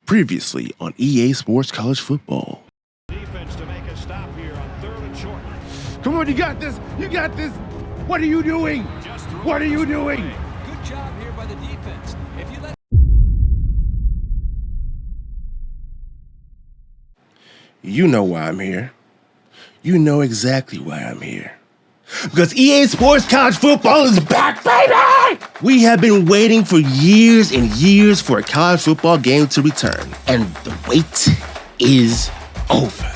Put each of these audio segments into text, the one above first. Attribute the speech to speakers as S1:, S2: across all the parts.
S1: Previously on EA Sports College Football.
S2: Defense to make a stop here on 3rd and short.
S3: Come on, you got this. You got this. What are you doing? What are you doing?
S4: Good job here by the defense. If you let
S1: You know why I'm here. You know exactly why I'm here. Because EA Sports College Football is back, baby! We have been waiting for years and years for a college football game to return. And the wait is over.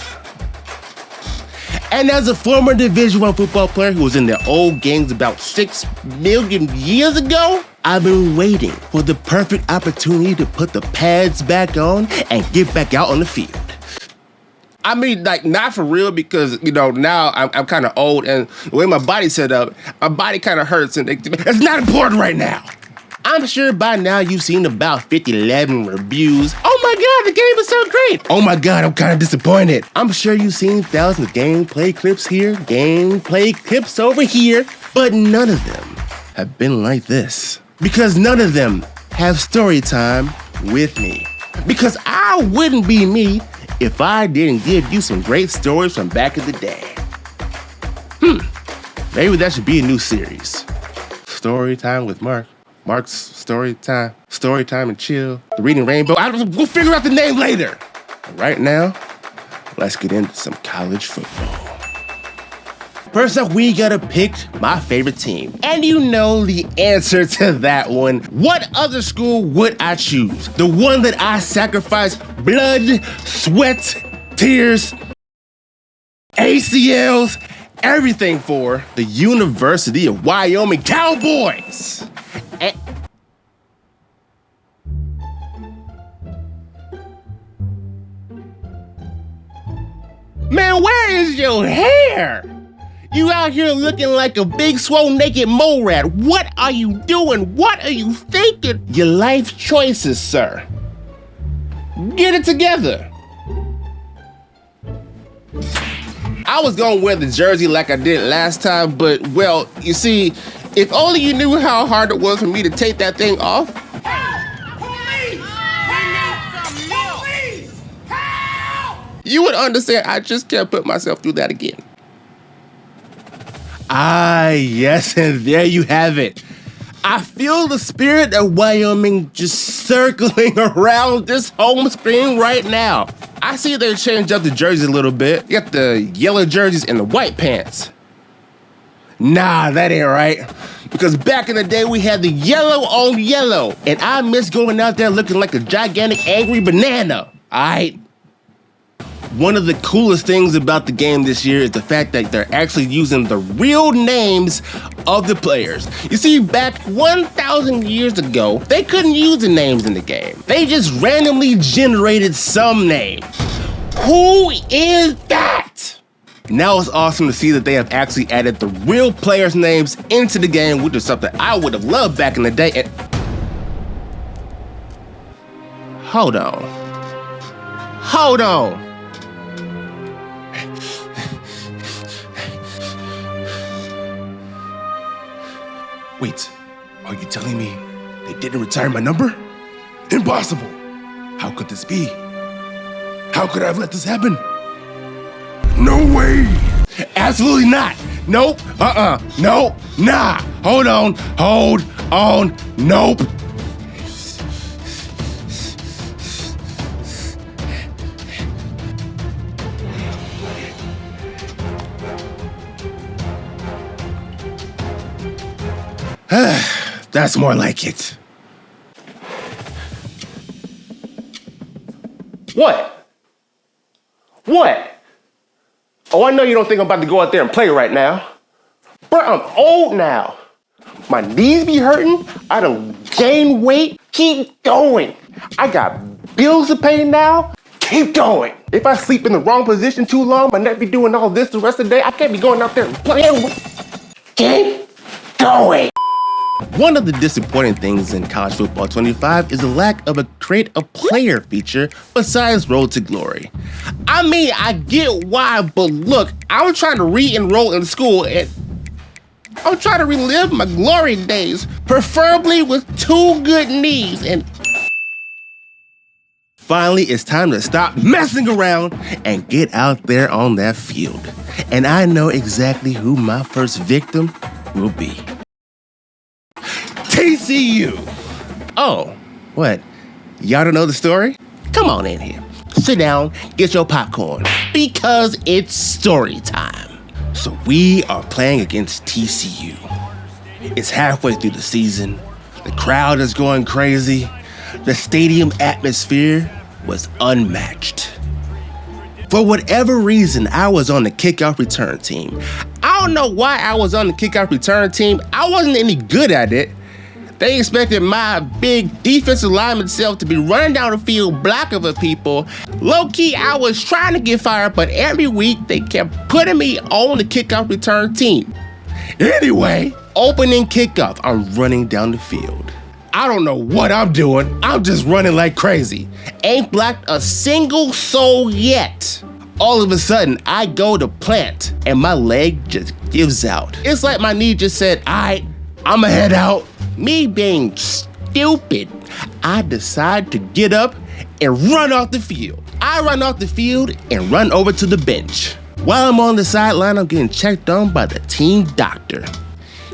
S1: And as a former Division I football player who was in the old games about 6 million years ago, I've been waiting for the perfect opportunity to put the pads back on and get back out on the field. I mean, like, not for real, because, you know, now I'm kind of old, and the way my body's set up, my body kind of hurts, and it's not important right now. I'm sure by now you've seen about 11 reviews. Oh my God, the game is so great. Oh my God, I'm kind of disappointed. I'm sure you've seen thousands of gameplay clips here, gameplay clips over here, but none of them have been like this. Because none of them have story time with me. Because I wouldn't be me if I didn't give you some great stories from back in the day. Maybe that should be a new series. Story time with Mark. Mark's story time and chill. The Reading Rainbow. We'll figure out the name later. But right now, let's get into some college football. First up, we gotta pick my favorite team. And you know the answer to that one. What other school would I choose? The one that I sacrificed blood, sweat, tears, ACLs, everything for, the University of Wyoming Cowboys. Man, where is your hair? You out here looking like a big, swole, naked mole rat. What are you doing? What are you thinking? Your life choices, sir. Get it together. I was gonna wear the jersey like I did last time, but, well, you see, if only you knew how hard it was for me to take that thing off.
S3: Help! Police! Police! Help!
S1: You would understand I just can't put myself through that again. Ah, yes, and there you have it. I feel the spirit of Wyoming just circling around this home screen right now. I see they changed up the jerseys a little bit. You got the yellow jerseys and the white pants. Nah, that ain't right. Because back in the day, we had the yellow on yellow, and I miss going out there looking like a gigantic angry banana, all right? One of the coolest things about the game this year is the fact that they're actually using the real names of the players. You see, back 1,000 years ago, they couldn't use the names in the game. They just randomly generated some name. Who is that? Now it's awesome to see that they have actually added the real players' names into the game, which is something I would have loved back in the day. And hold on. Wait, are you telling me they didn't retire my number? Impossible! How could this be? How could I have let this happen? No way! Absolutely not! Nope, nope, nah! Hold on, nope! That's more like it. What? Oh, I know you don't think I'm about to go out there and play right now. Bro, I'm old now. My knees be hurting. I done gained weight. Keep going. I got bills to pay now. Keep going. If I sleep in the wrong position too long, my neck be doing all this the rest of the day. I can't be going out there and playing. Keep going. One of the disappointing things in College Football 25 is the lack of a create a player feature besides Road to Glory. I mean, I get why, but look, I'm trying to re-enroll in school and I'm trying to relive my glory days, preferably with 2 good knees and Finally, it's time to stop messing around and get out there on that field. And I know exactly who my first victim will be. TCU. Oh, what? Y'all don't know the story? Come on in here. Sit down, get your popcorn, because it's story time. So we are playing against TCU. It's halfway through the season. The crowd is going crazy. The stadium atmosphere was unmatched. For whatever reason, I was on the kickoff return team. I don't know why I was on the kickoff return team. I wasn't any good at it. They expected my big defensive lineman self to be running down the field blocking for people. Low-key, I was trying to get fired, but every week they kept putting me on the kickoff return team. Anyway, opening kickoff, I'm running down the field. I don't know what I'm doing. I'm just running like crazy. Ain't blocked a single soul yet. All of a sudden, I go to plant and my leg just gives out. It's like my knee just said, all right, I'ma head out. Me being stupid, I decide to get up and run off the field. I run off the field and run over to the bench. While I'm on the sideline, I'm getting checked on by the team doctor.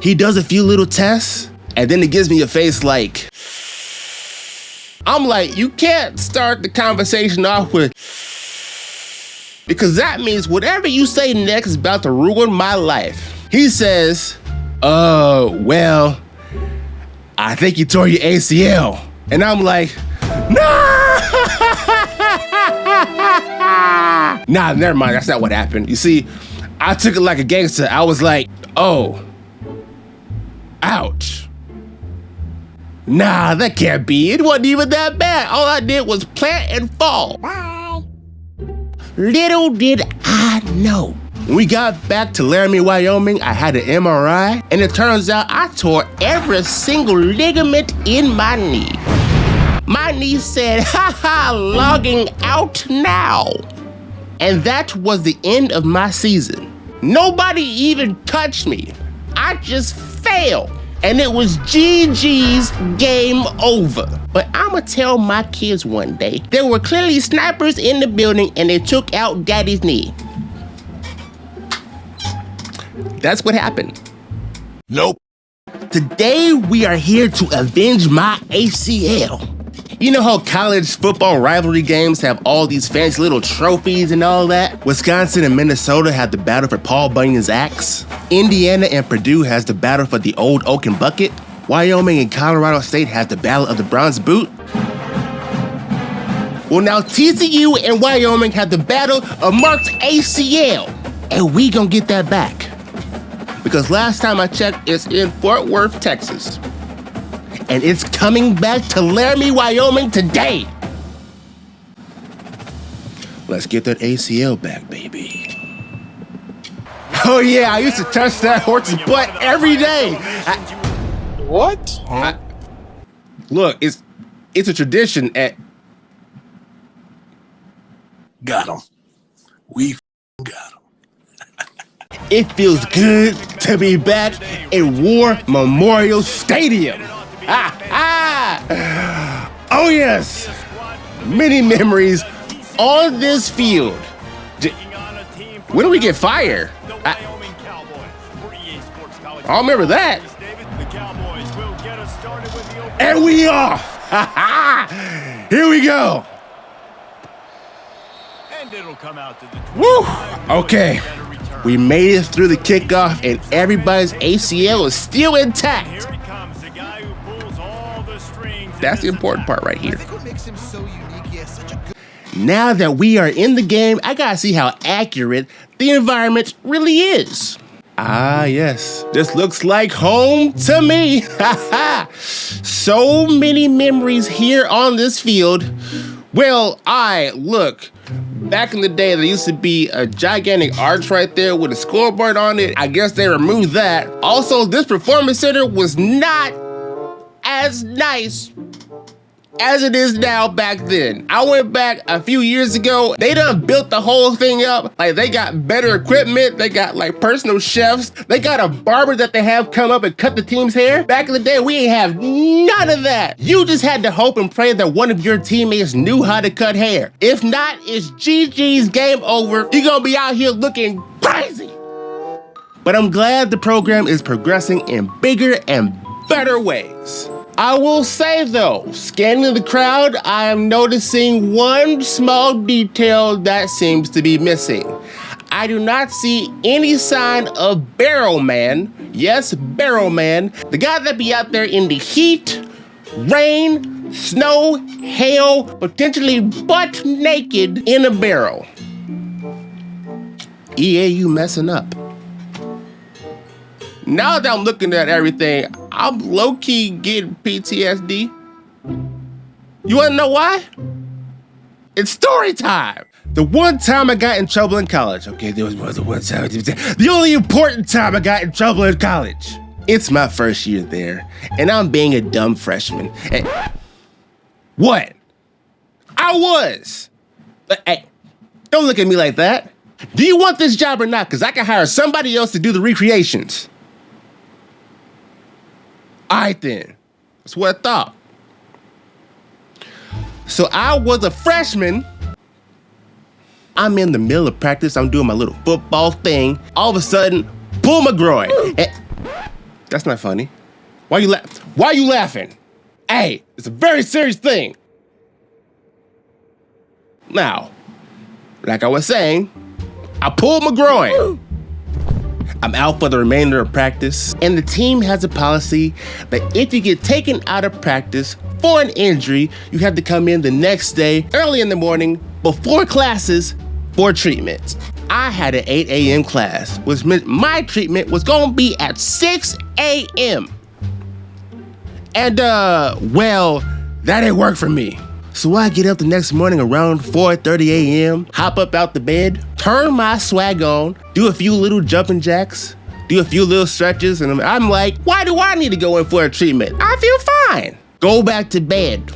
S1: He does a few little tests, and then he gives me a face like, I'm like, you can't start the conversation off with, because that means whatever you say next is about to ruin my life. He says, well, I think you tore your ACL. And I'm like, no! Nah, never mind, that's not what happened. You see, I took it like a gangster. I was like, oh, ouch. Nah, that can't be. It wasn't even that bad. All I did was plant and fall. Bye. Little did I know. When we got back to Laramie, Wyoming, I had an MRI, and it turns out I tore every single ligament in my knee. My knee said, ha, logging out now. And that was the end of my season. Nobody even touched me. I just failed. And it was GG's, game over. But I'ma tell my kids one day, there were clearly snipers in the building and they took out daddy's knee. That's what happened. Nope. Today, we are here to avenge my ACL. You know how college football rivalry games have all these fancy little trophies and all that? Wisconsin and Minnesota have the battle for Paul Bunyan's axe. Indiana and Purdue has the battle for the old oaken bucket. Wyoming and Colorado State has the battle of the bronze boot. Well, now TCU and Wyoming have the battle of Mark's ACL. And we gonna get that back. Because last time I checked, it's in Fort Worth, Texas. And it's coming back to Laramie, Wyoming today. Let's get that ACL back, baby. Oh yeah, I used to touch that horse's butt every day.
S5: What?
S1: Look, it's a tradition at...
S5: Got him. We got him.
S1: It feels good to be back in War Memorial Stadium. Oh yes, many memories on this field. When do we get fired? I remember that. And we off. Here we go. Woo. Okay. We made it through the kickoff and everybody's ACL is still intact. That's the important part right here. Now that we are in the game, I gotta see how accurate the environment really is. Ah, yes. This looks like home to me. So many memories here on this field. Well, look. Back in the day, there used to be a gigantic arch right there with a scoreboard on it. I guess they removed that. Also, this performance center was not as nice as it is now back then. I went back a few years ago. They done built the whole thing up. Like, they got better equipment. They got like personal chefs. They got a barber that they have come up and cut the team's hair. Back in the day, we ain't have none of that. You just had to hope and pray that one of your teammates knew how to cut hair. If not, it's GG's, game over. You're gonna be out here looking crazy. But I'm glad the program is progressing in bigger and better ways. I will say though, scanning the crowd, I am noticing one small detail that seems to be missing. I do not see any sign of Barrel Man. Yes, Barrel Man. The guy that be out there in the heat, rain, snow, hail, potentially butt naked in a barrel. EA, you messing up. Now that I'm looking at everything, I'm low-key getting PTSD. You wanna know why? It's story time. The one time I got in trouble in college. Okay, there was the one time. The only important time I got in trouble in college. It's my first year there, and I'm being a dumb freshman. And what? I was. But hey, don't look at me like that. Do you want this job or not? Because I can hire somebody else to do the recreations. All right then, that's what I thought. So I was a freshman. I'm in the middle of practice. I'm doing my little football thing. All of a sudden, pull my groin. That's not funny. Why are you laughing? Hey, it's a very serious thing. Now, like I was saying, I pulled my groin. I'm out for the remainder of practice, and the team has a policy that if you get taken out of practice for an injury, you have to come in the next day, early in the morning, before classes, for treatment. I had an 8 a.m. class, which meant my treatment was gonna be at 6 a.m. And well, that didn't work for me. So I get up the next morning around 4:30 a.m., hop up out the bed, turn my swag on, do a few little jumping jacks, do a few little stretches, and I'm like, why do I need to go in for a treatment? I feel fine. Go back to bed.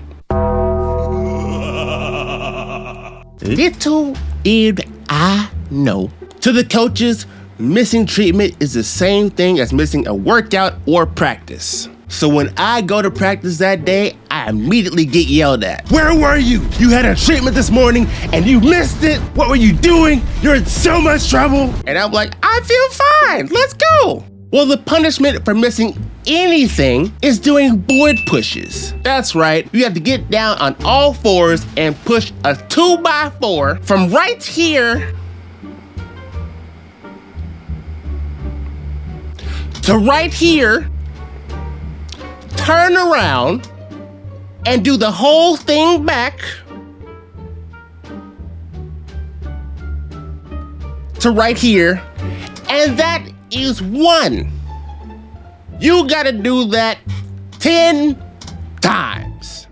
S1: Little did I know. To the coaches, missing treatment is the same thing as missing a workout or practice. So when I go to practice that day, I immediately get yelled at. Where were you? You had a treatment this morning and you missed it. What were you doing? You're in so much trouble. And I'm like, I feel fine. Let's go. Well, the punishment for missing anything is doing board pushes. That's right. You have to get down on all fours and push a 2x4 from right here to right here, turn around, and do the whole thing back to right here, and that is one. You gotta do that 10 times.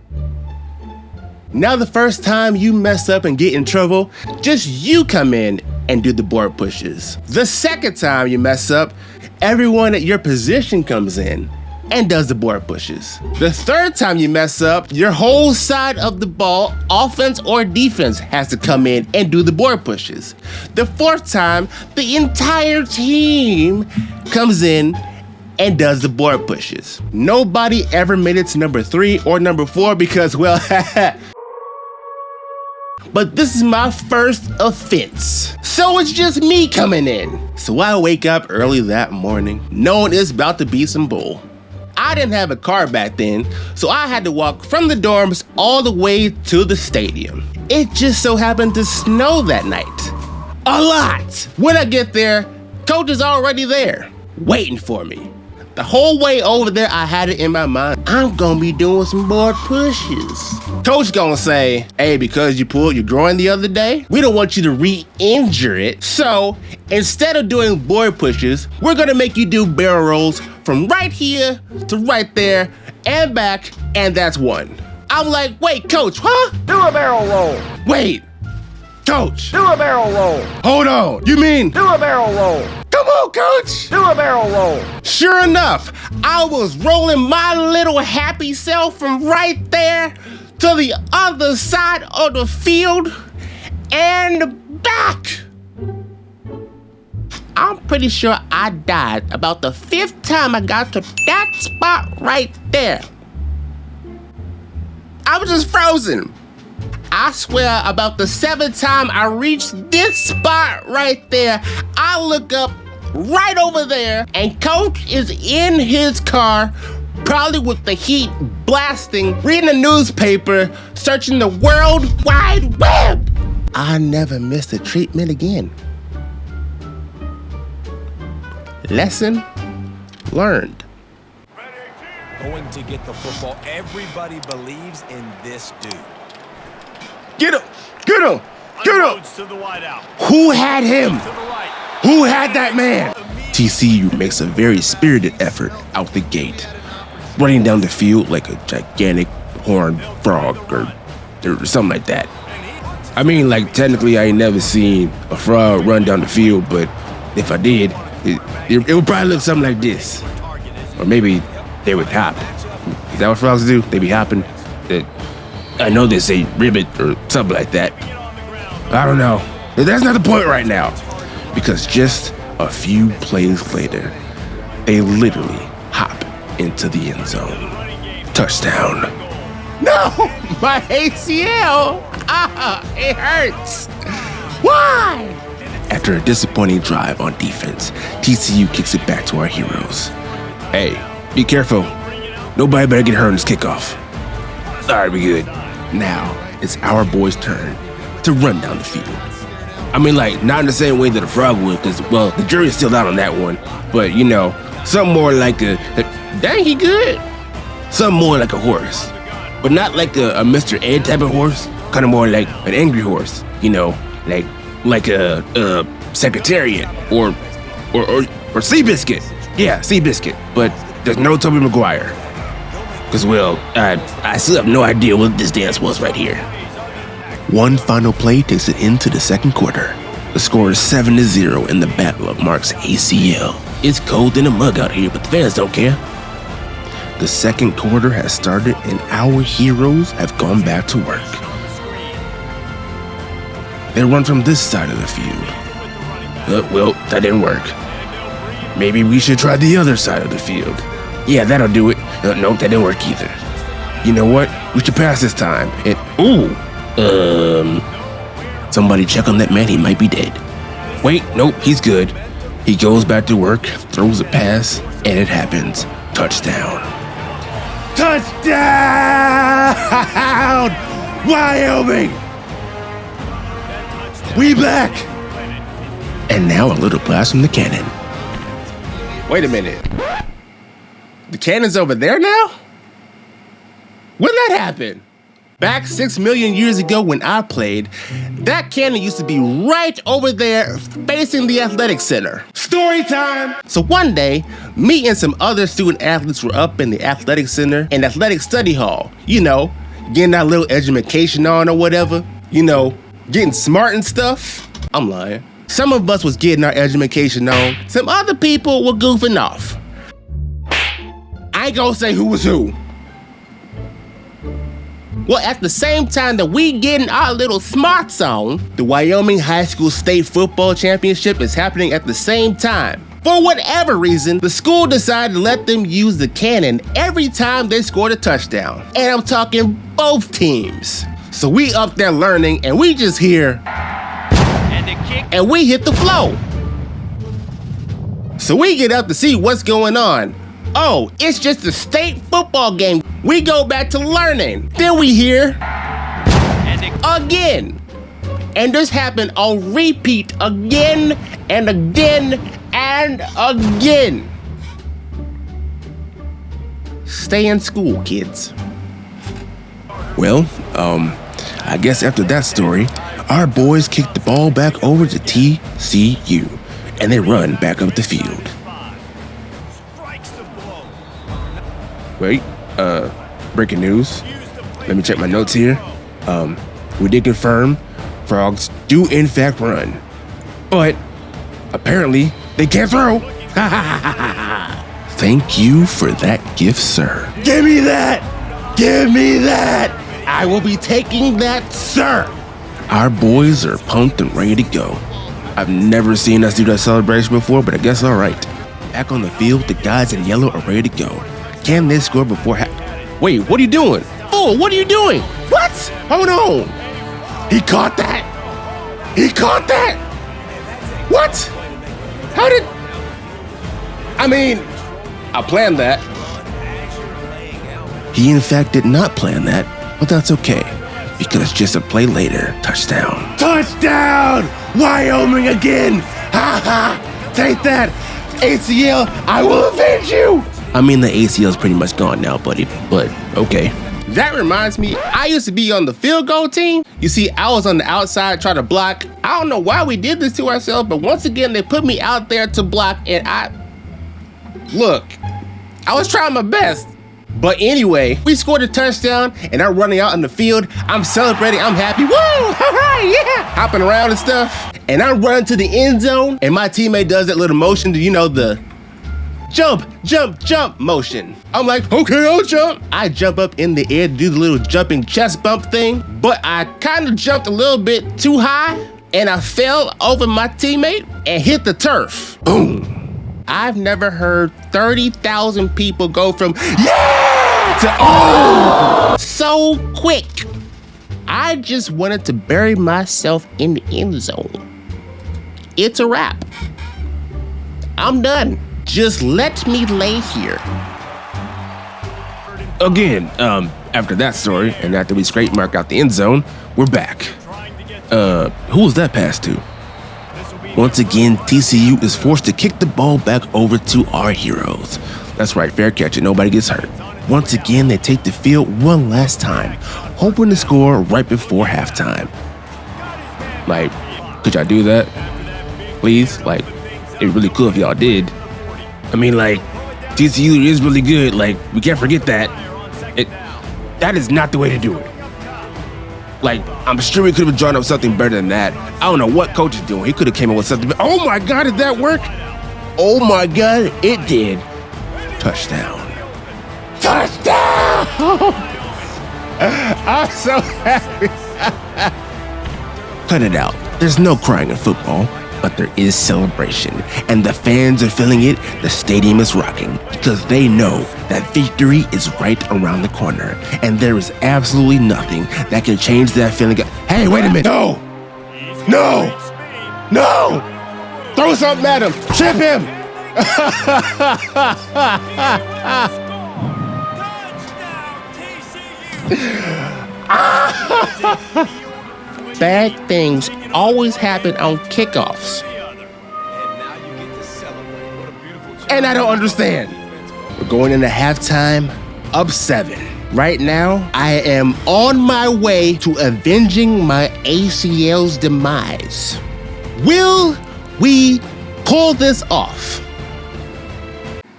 S1: Now the first time you mess up and get in trouble, just you come in and do the board pushes. The second time you mess up, everyone at your position comes in and does the board pushes. The third time you mess up, your whole side of the ball, offense or defense, has to come in and do the board pushes. The fourth time, the entire team comes in and does the board pushes. Nobody ever made it to number 3 or number 4 because, well, but this is my first offense. So it's just me coming in. So I wake up early that morning, knowing it's about to be some bull. I didn't have a car back then, so I had to walk from the dorms all the way to the stadium. It just so happened to snow that night. A lot. When I get there, coach is already there, waiting for me. The whole way over there, I had it in my mind, I'm gonna be doing some board pushes. Coach gonna say, hey, because you pulled your groin the other day, we don't want you to re-injure it. So instead of doing board pushes, we're gonna make you do barrel rolls from right here to right there and back, and that's one. I'm like, wait, coach, huh?
S3: Do a barrel roll.
S1: Wait, coach.
S3: Do a barrel roll.
S1: Hold on, you mean?
S3: Do a barrel roll.
S1: Come on, coach.
S3: Do a barrel roll.
S1: Sure enough, I was rolling my little happy self from right there to the other side of the field, and back. I'm pretty sure I died about the 5th time I got to that spot right there. I was just frozen. I swear about the 7th time I reached this spot right there, I look up right over there and Coach is in his car, probably with the heat blasting, reading a newspaper, searching the World Wide Web. I never missed a treatment again. Lesson learned.
S4: Going to get the football. Everybody believes in this dude.
S1: Get him! Get him! Get him!
S2: Unloads to the wideout.
S1: Who had him?
S2: To the right.
S1: Who had that man? TCU makes a very spirited effort out the gate, running down the field like a gigantic horned frog or something like that. I mean, like, technically I ain't never seen a frog run down the field, but if I did, it would probably look something like this. Or maybe they would hop. Is that what frogs do? They be hopping? I know they say ribbit or something like that. I don't know. That's not the point right now. Because just a few plays later, they literally hop into the end zone. Touchdown. No! My ACL! It hurts! Why? After a disappointing drive on defense, TCU kicks it back to our heroes. Hey, be careful. Nobody better get hurt on this kickoff. All right, we good. Now, it's our boys' turn to run down the field. I mean, like, not in the same way that a frog would, because, well, the jury's still out on that one. But, you know, something more like dang, he good. Something more like a horse. But not like a Mr. Ed type of horse. Kind of more like an angry horse. You know, like a Secretariat or Seabiscuit. Yeah, Seabiscuit. But there's no Tobey Maguire. Because, well, I still have no idea what this dance was right here. One final play takes it into the second quarter. The score is 7-0 in the Battle of Mark's ACL. It's cold in the mug out here, but the fans don't care. The second quarter has started and our heroes have gone back to work. They run from this side of the field. Well, that didn't work. Maybe we should try the other side of the field. Yeah, that'll do it. Nope, that didn't work either. You know what? We should pass this time. And, somebody check on that man, he might be dead. Wait, nope, he's good. He goes back to work, throws a pass, and it happens. Touchdown. Touchdown! Wyoming! We back! And now a little blast from the cannon. Wait a minute. The cannon's over there now? When did that happen? Back 6 million years ago when I played, that cannon used to be right over there facing the athletic center. Story time! So one day, me and some other student athletes were up in the athletic center and athletic study hall. You know, getting our little education on or whatever. You know, getting smart and stuff. I'm lying. Some of us was getting our education on. Some other people were goofing off. I ain't gonna say who was who. Well, at the same time that we getting our little smarts on, the Wyoming High School State Football Championship is happening at the same time. For whatever reason, the school decided to let them use the cannon every time they scored a touchdown. And I'm talking both teams. So we up there learning and we just hear, and we hit the flow. So we get up to see what's going on. Oh, it's just a state football game. We go back to learning. Then we hear, again. And this happened on repeat again and again and again. Stay in school, kids. Well, I guess after that story, our boys kick the ball back over to TCU, and they run back up the field. Wait, breaking news. Let me check my notes here. We did confirm frogs do in fact run, but apparently they can't throw. Thank you for that gift, sir. Give me that! Give me that! I will be taking that, sir. Our boys are pumped and ready to go. I've never seen us do that celebration before, but I guess all right. Back on the field, the guys in yellow are ready to go. Can they score before Wait, what are you doing? Oh, what are you doing? What? Hold on. He caught that. He caught that. What? How did... I mean, I planned that. He in fact did not plan that, but that's okay, because just a play later, touchdown. Touchdown! Wyoming again! Ha ha! Take that! ACL, I will avenge you! I mean, the ACL's pretty much gone now, buddy, but okay. That reminds me, I used to be on the field goal team. You see, I was on the outside trying to block. I don't know why we did this to ourselves, but once again, they put me out there to block, and look, I was trying my best. But anyway, we scored a touchdown, and I'm running out on the field. I'm celebrating, I'm happy, woo, yeah, hopping around and stuff. And I'm running to the end zone, and my teammate does that little motion, you know, the jump, jump, jump motion. I'm like, okay, I'll jump. I jump up in the air to do the little jumping chest bump thing, but I kind of jumped a little bit too high, and I fell over my teammate and hit the turf. Boom. I've never heard 30,000 people go from yeah to oh so quick. I just wanted to bury myself in the end zone. It's a wrap. I'm done. Just let me lay here. Again, after that story, and after we scrape Mark out the end zone, we're back. Who was that pass to? Once again, TCU is forced to kick the ball back over to our heroes. That's right, fair catch and nobody gets hurt. Once again, they take the field one last time, hoping to score right before halftime. Like, could y'all do that? Please? Like, it'd be really cool if y'all did. I mean, like, TCU is really good. Like, we can't forget that. That is not the way to do it. Like, I'm sure we could have drawn up something better than that. I don't know what coach is doing. He could have came up with something. Oh my God, did that work? Oh my God, it did. Touchdown. Touchdown! I'm so happy. Cut it out. There's no crying in football, but there is celebration. And the fans are feeling it. The stadium is rocking because they know that victory is right around the corner. And there is absolutely nothing that can change that feeling. Hey, wait a minute. No! No! No! Throw something at him. Trip him! Bad things always happen on kickoffs. And I don't understand. We're going into halftime, up 7. Right now, I am on my way to avenging my ACL's demise. Will we pull this off?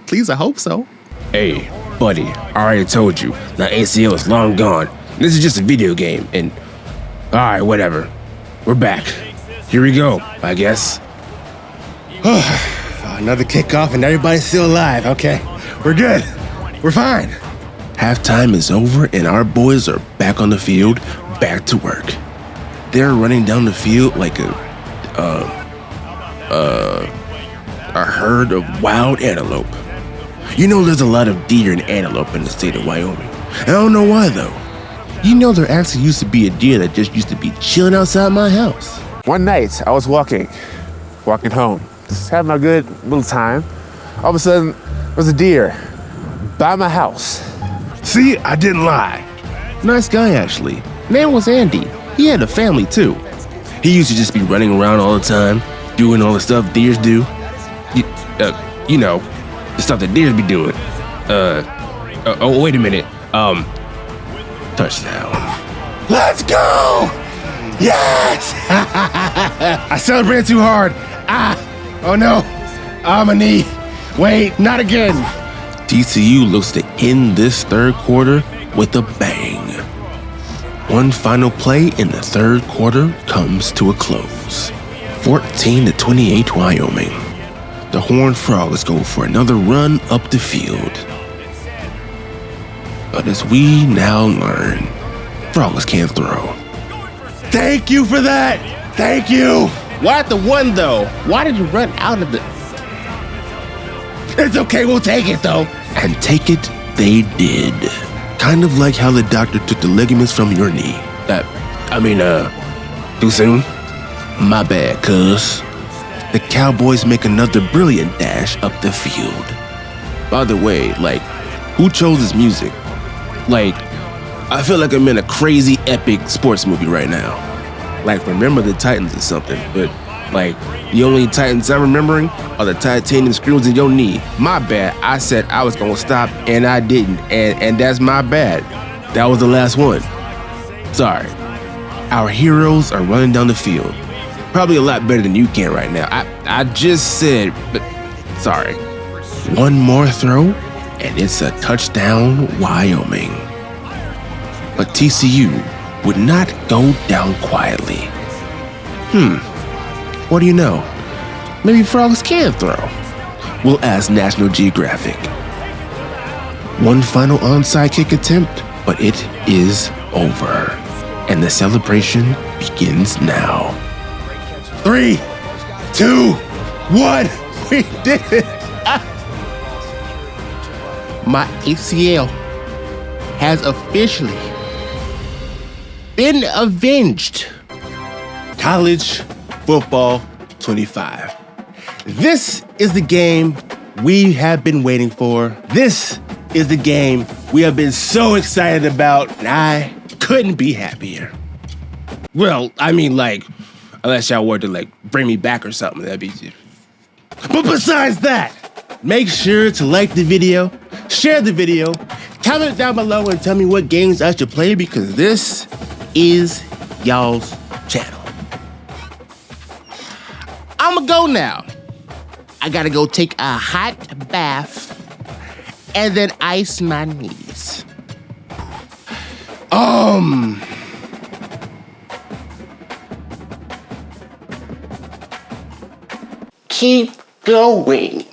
S1: Please, I hope so. Hey, buddy, I already told you, the ACL is long gone. This is just a video game, and all right, whatever. We're back. Here we go, I guess. Another kickoff and everybody's still alive. Okay, we're good. We're fine. Halftime is over and our boys are back on the field, back to work. They're running down the field like a herd of wild antelope. You know there's a lot of deer and antelope in the state of Wyoming. I don't know why though. You know there actually used to be a deer that just used to be chilling outside my house.
S6: One night, I was walking home, just having a good little time. All of a sudden, there was a deer by my house.
S1: See, I didn't lie. Nice guy, actually. Name was Andy. He had a family, too. He used to just be running around all the time, doing all the stuff deers do. You know, the stuff that deers be doing. Oh, wait a minute. Touchdown. Let's go! Yes! I celebrated too hard. Oh no. My knee. Wait, not again. TCU looks to end this third quarter with a bang. One final play in the third quarter comes to a close. 14-28 Wyoming. The Horned Frogs go for another run up the field. But as we now learn, Frogs can't throw. Thank you for that. Thank you. Why at the one though? Why did you run out of the? It's okay, we'll take it though. And take it they did. Kind of like how the doctor took the ligaments from your knee. Too soon? My bad, cuz. The Cowboys make another brilliant dash up the field. By the way, who chose this music? I feel like I'm in a crazy epic sports movie right now. Remember the Titans or something, but the only Titans I'm remembering are the titanium screws in your knee. My bad, I said I was gonna stop and I didn't, and that's my bad. That was the last one. Sorry. Our heroes are running down the field. Probably a lot better than you can right now. I just said, but sorry. One more throw, and it's a touchdown, Wyoming. But TCU would not go down quietly. What do you know? Maybe frogs can throw. We'll ask National Geographic. One final onside kick attempt, but it is over. And the celebration begins now. 3, 2, 1. We did it. My ACL has officially been avenged. College Football 25. This is the game we have been waiting for. This is the game we have been so excited about, and I couldn't be happier. Well, unless y'all were to bring me back or something, that'd be. But besides that, make sure to like the video, share the video, comment down below and tell me what games I should play because this is y'all's channel. I'ma go now. I gotta go take a hot bath and then ice my knees. Keep going.